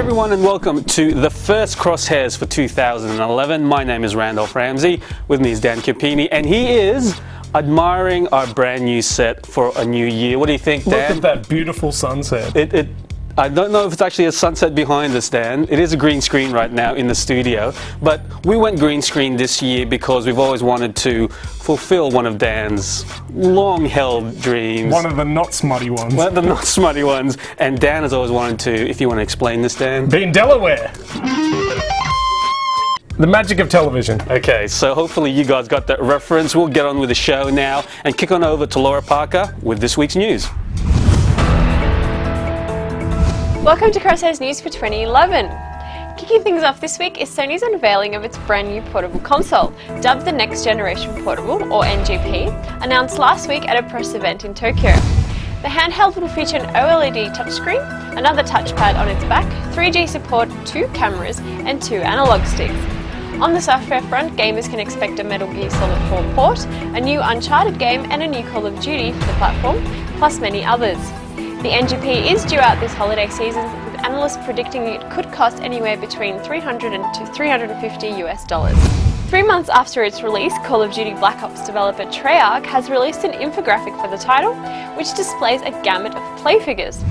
everyone and welcome to the first Crosshairs for 2011. My name is Randolph Ramsey, with me is Dan Capini, and he is admiring our brand new set for a new year. What do you think, Dan? Look at that beautiful sunset. I don't know if it's actually a sunset behind us, Dan. It is a green screen right now in the studio, but we went green screen this year because we've always wanted to fulfill one of Dan's long-held dreams. One of the not smutty ones. One of the not smutty ones, and Dan has always wanted to, if you want to explain this, Dan. Be in Delaware. The magic of television. Okay, so hopefully you guys got that reference. We'll get on with the show now and kick on over to Laura Parker with this week's news. Welcome to Crosshairs News for 2011. Kicking things off this week is Sony's unveiling of its brand new portable console, dubbed the Next Generation Portable, or NGP, announced last week at a press event in Tokyo. The handheld will feature an OLED touchscreen, another touchpad on its back, 3G support, 2 cameras, and 2 analog sticks. On the software front, gamers can expect a Metal Gear Solid 4 port, a new Uncharted game, and a new Call of Duty for the platform, plus many others. The NGP is due out this holiday season, with analysts predicting it could cost anywhere between $300 to $350 US. 3 months after its release, Call of Duty Black Ops developer Treyarch has released an infographic for the title, which displays a gamut of play figures.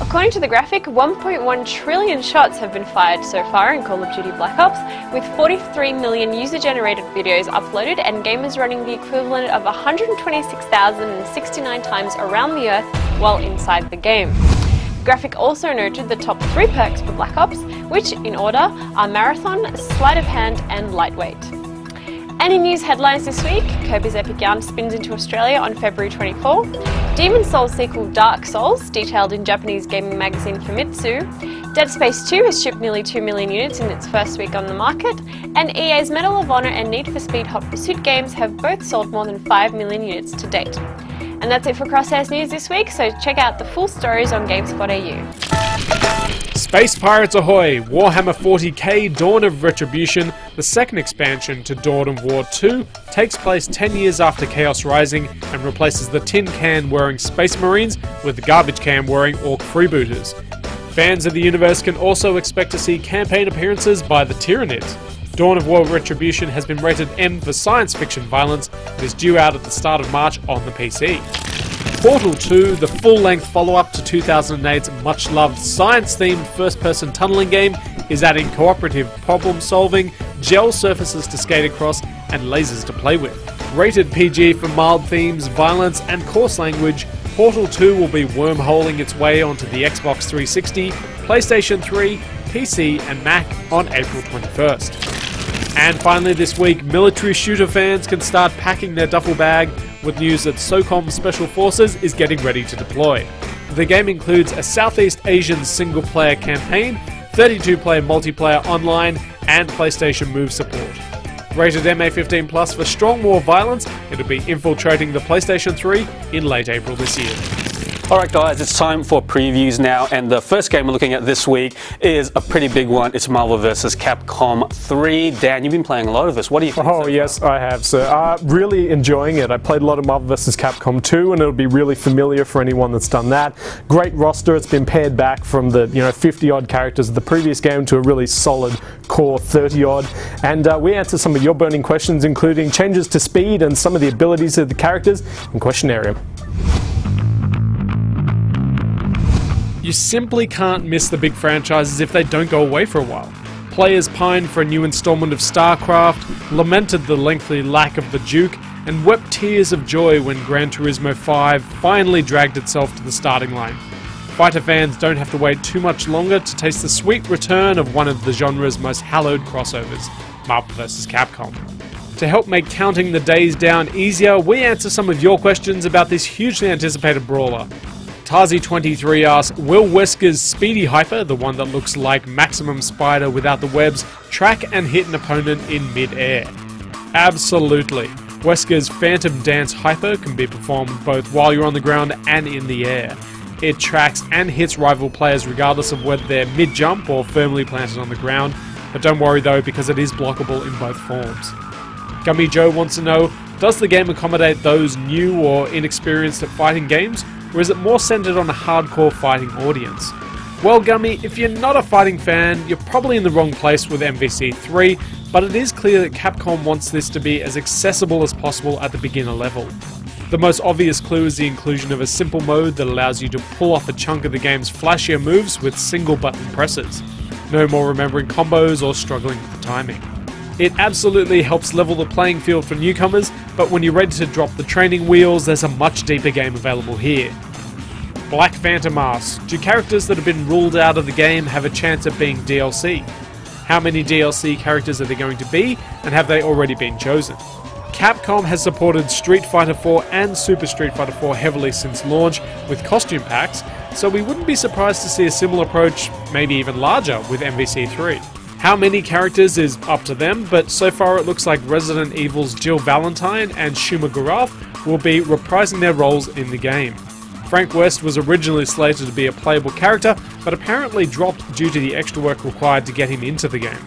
According to the graphic, 1.1 trillion shots have been fired so far in Call of Duty Black Ops, with 43 million user-generated videos uploaded and gamers running the equivalent of 126,069 times around the Earth while inside the game. The graphic also noted the top 3 perks for Black Ops, which, in order, are Marathon, Sleight of Hand and Lightweight. And in news headlines this week, Kirby's Epic Yarn spins into Australia on February 24, Demon's Souls sequel Dark Souls, detailed in Japanese gaming magazine Famitsu, Dead Space 2 has shipped nearly 2 million units in its first week on the market, and EA's Medal of Honor and Need for Speed Hot Pursuit games have both sold more than 5 million units to date. And that's it for Crosshairs News this week, so check out the full stories on GameSpot.au. Space Pirates Ahoy! Warhammer 40k Dawn of Retribution, the second expansion to Dawn of War 2, takes place 10 years after Chaos Rising and replaces the tin can wearing Space Marines with the garbage can wearing Orc freebooters. Fans of the universe can also expect to see campaign appearances by the Tyranids. Dawn of War Retribution has been rated M for science fiction violence and is due out at the start of March on the PC. Portal 2, the full-length follow-up to 2008's much-loved science-themed first-person tunneling game, is adding cooperative problem-solving, gel surfaces to skate across, and lasers to play with. Rated PG for mild themes, violence, and coarse language, Portal 2 will be wormholing its way onto the Xbox 360, PlayStation 3, PC, and Mac on April 21st. And finally this week, military shooter fans can start packing their duffel bag with news that SOCOM Special Forces is getting ready to deploy. The game includes a Southeast Asian single-player campaign, 32-player multiplayer online, and PlayStation Move support. Rated MA15+ for strong war violence, it'll be infiltrating the PlayStation 3 in late April this year. Alright guys, it's time for previews now, and the first game we're looking at this week is a pretty big one. It's Marvel vs. Capcom 3. Dan, you've been playing a lot of this. What do you think? Oh yes, I have, sir. Really enjoying it. I played a lot of Marvel vs. Capcom 2, and it'll be really familiar for anyone that's done that. Great roster. It's been pared back from the 50-odd characters of the previous game to a really solid core 30-odd. And we answer some of your burning questions, including changes to speed and some of the abilities of the characters in Questionarium. You simply can't miss the big franchises if they don't go away for a while. Players pined for a new installment of StarCraft, lamented the lengthy lack of the Duke, and wept tears of joy when Gran Turismo 5 finally dragged itself to the starting line. Fighter fans don't have to wait too much longer to taste the sweet return of one of the genre's most hallowed crossovers, Marvel vs. Capcom. To help make counting the days down easier, we answer some of your questions about this hugely anticipated brawler. Tazi23 asks, will Wesker's Speedy Hyper, the one that looks like Maximum Spider without the webs, track and hit an opponent in mid-air? Absolutely. Wesker's Phantom Dance Hyper can be performed both while you're on the ground and in the air. It tracks and hits rival players regardless of whether they're mid-jump or firmly planted on the ground, but don't worry though because it is blockable in both forms. Gummy Joe wants to know, does the game accommodate those new or inexperienced at fighting games, or is it more centered on a hardcore fighting audience? Well, Gummy, if you're not a fighting fan, you're probably in the wrong place with MVC3, but it is clear that Capcom wants this to be as accessible as possible at the beginner level. The most obvious clue is the inclusion of a simple mode that allows you to pull off a chunk of the game's flashier moves with single button presses. No more remembering combos or struggling with the timing. It absolutely helps level the playing field for newcomers, but when you're ready to drop the training wheels, there's a much deeper game available here. Black Phantom asks, do characters that have been ruled out of the game have a chance of being DLC? How many DLC characters are there going to be, and have they already been chosen? Capcom has supported Street Fighter 4 and Super Street Fighter 4 heavily since launch with costume packs, so we wouldn't be surprised to see a similar approach, maybe even larger, with MVC3. How many characters is up to them, but so far it looks like Resident Evil's Jill Valentine and Shuma Gorath will be reprising their roles in the game. Frank West was originally slated to be a playable character, but apparently dropped due to the extra work required to get him into the game.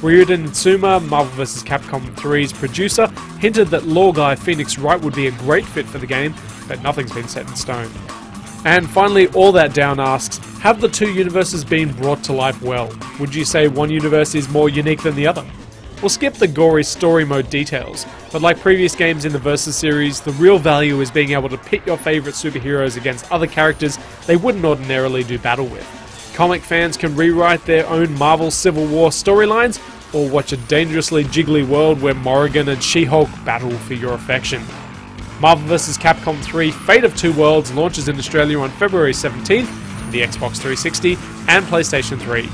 Ryuden Itsuma, Marvel vs. Capcom 3's producer, hinted that lore guy Phoenix Wright would be a great fit for the game, but nothing's been set in stone. And finally, All That Down asks, have the two universes been brought to life well? Would you say one universe is more unique than the other? We'll skip the gory story mode details, but like previous games in the Versus series, the real value is being able to pit your favourite superheroes against other characters they wouldn't ordinarily do battle with. Comic fans can rewrite their own Marvel Civil War storylines, or watch a dangerously jiggly world where Morrigan and She-Hulk battle for your affection. Marvel vs. Capcom 3 Fate of Two Worlds launches in Australia on February 17th for the Xbox 360 and PlayStation 3.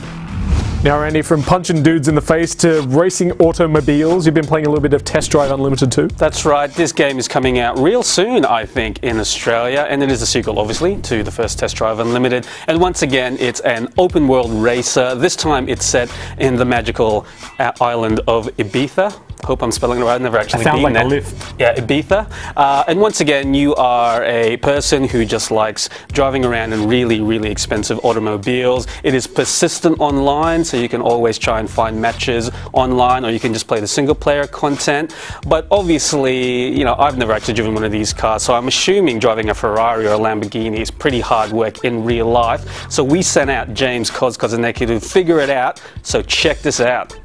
Now, Randy, from punching dudes in the face to racing automobiles, you've been playing a little bit of Test Drive Unlimited too? That's right. This game is coming out real soon, I think, in Australia, and it is a sequel, obviously, to the first Test Drive Unlimited. And once again, it's an open-world racer. This time, it's set in the magical island of Ibiza. Hope I'm spelling it right. I've never actually been there. Sounds like a lift. Yeah, Ibiza. And once again, you are a person who just likes driving around in really, really expensive automobiles. It is persistent online, so you can always try and find matches online, or you can just play the single-player content. But obviously, you know, I've never actually driven one of these cars, so I'm assuming driving a Ferrari or a Lamborghini is pretty hard work in real life. So we sent out James Kozanecki to figure it out. So check this out.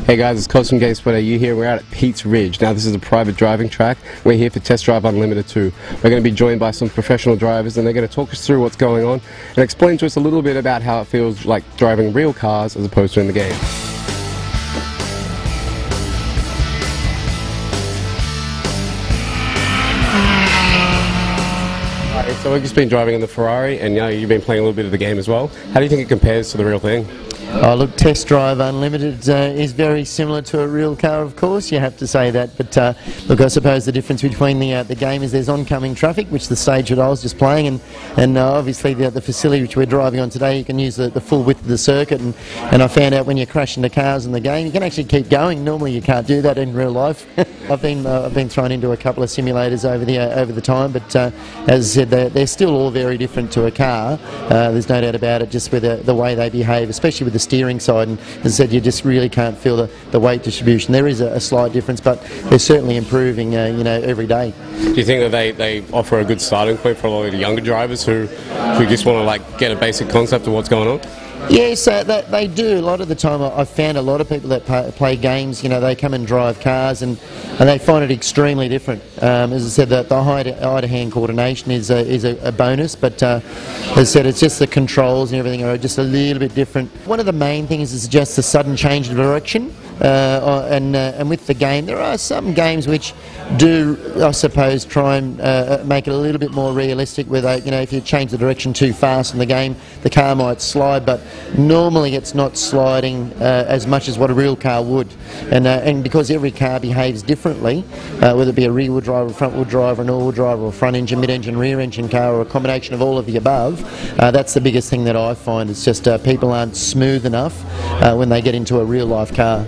Hey guys, it's Cos from GameSpot. You here? We're out at Pete's Ridge. Now this is a private driving track. We're here for Test Drive Unlimited 2. We're going to be joined by some professional drivers, and they're going to talk us through what's going on and explain to us a little bit about how it feels like driving real cars as opposed to in the game. So we've just been driving in the Ferrari, and you know, you've been playing a little bit of the game as well. How do you think it compares to the real thing? Oh, look, Test Drive Unlimited is very similar to a real car, of course, you have to say that, but look, I suppose the difference between the game is there's oncoming traffic, which the stage that I was just playing, and obviously the facility which we're driving on today, you can use the full width of the circuit, and I found out when you crash into cars in the game, you can actually keep going. Normally you can't do that in real life. I've been thrown into a couple of simulators over the time, but as I said, they're still all very different to a car. There's no doubt about it, just with the way they behave, especially with the steering side, and as I said, you just really can't feel the weight distribution. There is a slight difference, but they're certainly improving you know, every day. Do you think that they offer a good starting point for a lot of the younger drivers who just want to like get a basic concept of what's going on? Yes, they do. A lot of the time I've found a lot of people that play games, you know, they come and drive cars and they find it extremely different. As I said, the eye-to-hand coordination is a bonus, but as I said, it's just the controls and everything are just a little bit different. One of the main things is just the sudden change of direction. And with the game, there are some games which do, I suppose, try and make it a little bit more realistic. Where they, you know, if you change the direction too fast in the game, the car might slide. But normally, it's not sliding as much as what a real car would. And because every car behaves differently, whether it be a rear-wheel drive, a front-wheel drive, an all-wheel drive, or a front-engine, mid-engine, rear-engine car, or a combination of all of the above, that's the biggest thing that I find. It's just people aren't smooth enough when they get into a real-life car.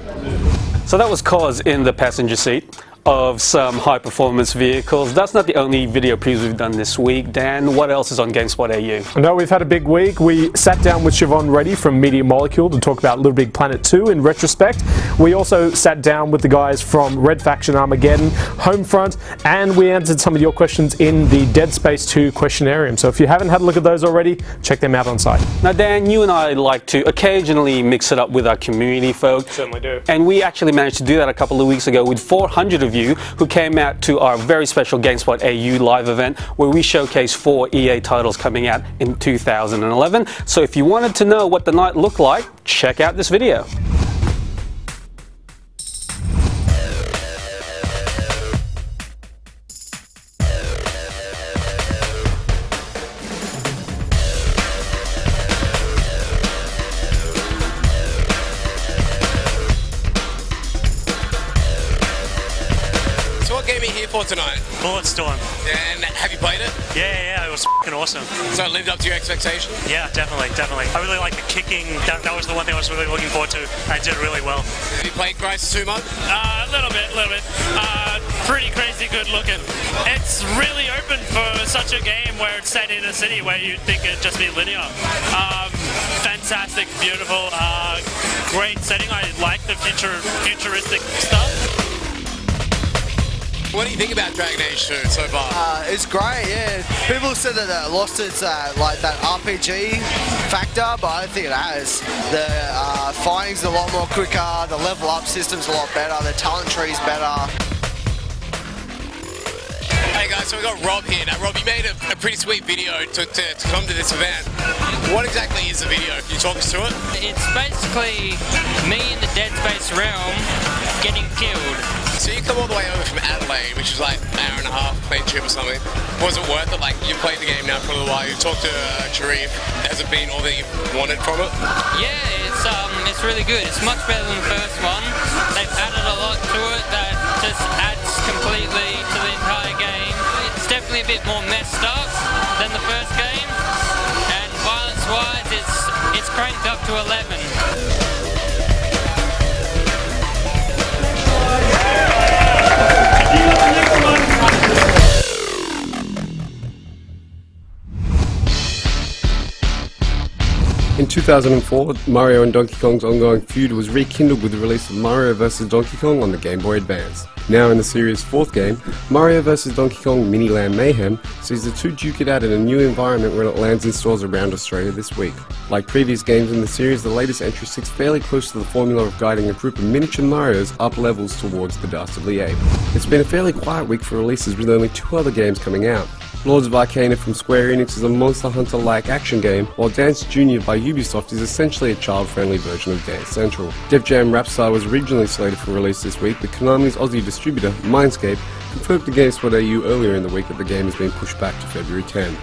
So that was Cos in the passenger seat. of some high-performance vehicles. That's not the only video previews we've done this week. Dan, what else is on GameSpot AU? I know we've had a big week. We sat down with Siobhan Reddy from Media Molecule to talk about Little Big Planet 2 in retrospect. We also sat down with the guys from Red Faction Armageddon, Homefront, and we answered some of your questions in the Dead Space 2 questionarium. So if you haven't had a look at those already, check them out on site. Now, Dan, you and I like to occasionally mix it up with our community folk. Certainly do. And we actually managed to do that a couple of weeks ago with 400 of you who came out to our very special GameSpot AU live event where we showcased 4 EA titles coming out in 2011. So if you wanted to know what the night looked like, check out this video. What game are you here for tonight? Bulletstorm. And have you played it? Yeah, it was f***ing awesome. So it lived up to your expectations? Yeah, definitely. I really like the kicking. That was the one thing I was really looking forward to. I did really well. Have you played Crysis 2 much? A little bit. Pretty crazy good looking. It's really open for such a game where it's set in a city where you'd think it'd just be linear. Fantastic, beautiful, great setting. I like the futuristic stuff. What do you think about Dragon Age 2 so far? It's great, yeah. People said that it lost its like that RPG factor, but I don't think it has. The fighting's a lot more quicker, the level up system's a lot better, the talent tree's better. Hey guys, so we got Rob here. Now Rob, you made a pretty sweet video to come to this event. What exactly is the video? Can you talk us through it? It's basically me in the Dead Space realm getting killed. So you come all the way over from Adelaide, which is like an hour and a half plane trip or something. Was it worth it? Like, you've played the game now for a little while, you've talked to Sharif. Has it been all that you wanted from it? Yeah, it's really good. It's much better than the first one. They've added a lot to it that just adds completely to the entire game. It's definitely a bit more messed up than the first game. And violence-wise, it's cranked up to 11. In 2004, Mario and Donkey Kong's ongoing feud was rekindled with the release of Mario vs. Donkey Kong on the Game Boy Advance. Now in the series' 4th game, Mario vs. Donkey Kong Mini Land Mayhem sees the two duke it out in a new environment when it lands in stores around Australia this week. Like previous games in the series, the latest entry sticks fairly close to the formula of guiding a group of miniature Marios up levels towards the Dastardly Ape. It's been a fairly quiet week for releases with only 2 other games coming out. Lords of Arcana from Square Enix is a Monster Hunter-like action game, while Dance Jr. by Ubisoft is essentially a child-friendly version of Dance Central. Def Jam Rapstar was originally slated for release this week, but Konami's Aussie distributor, Mindscape, confirmed to GameSpot AU earlier in the week that the game has been pushed back to February 10.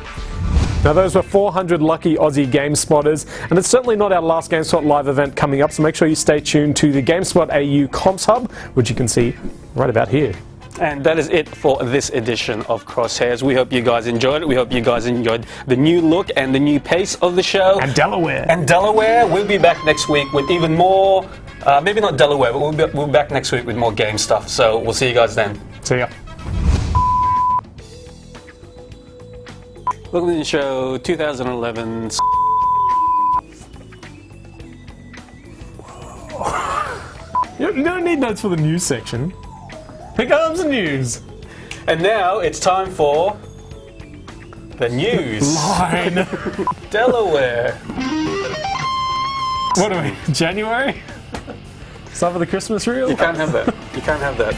Now those were 400 lucky Aussie Game Spotters, and it's certainly not our last GameSpot live event coming up, so make sure you stay tuned to the GameSpot AU Comps Hub, which you can see right about here. And that is it for this edition of Crosshairs. We hope you guys enjoyed it. We hope you guys enjoyed the new look and the new pace of the show. And Delaware. We'll be back next week with even more, maybe not Delaware, but we'll be back next week with more game stuff. So we'll see you guys then. See ya. Welcome to the show 2011. You don't need notes for the news section. Here comes the news. And now it's time for the news. Line. Delaware. What are we, January? Stuff for the Christmas reel? You can't have that. You can't have that.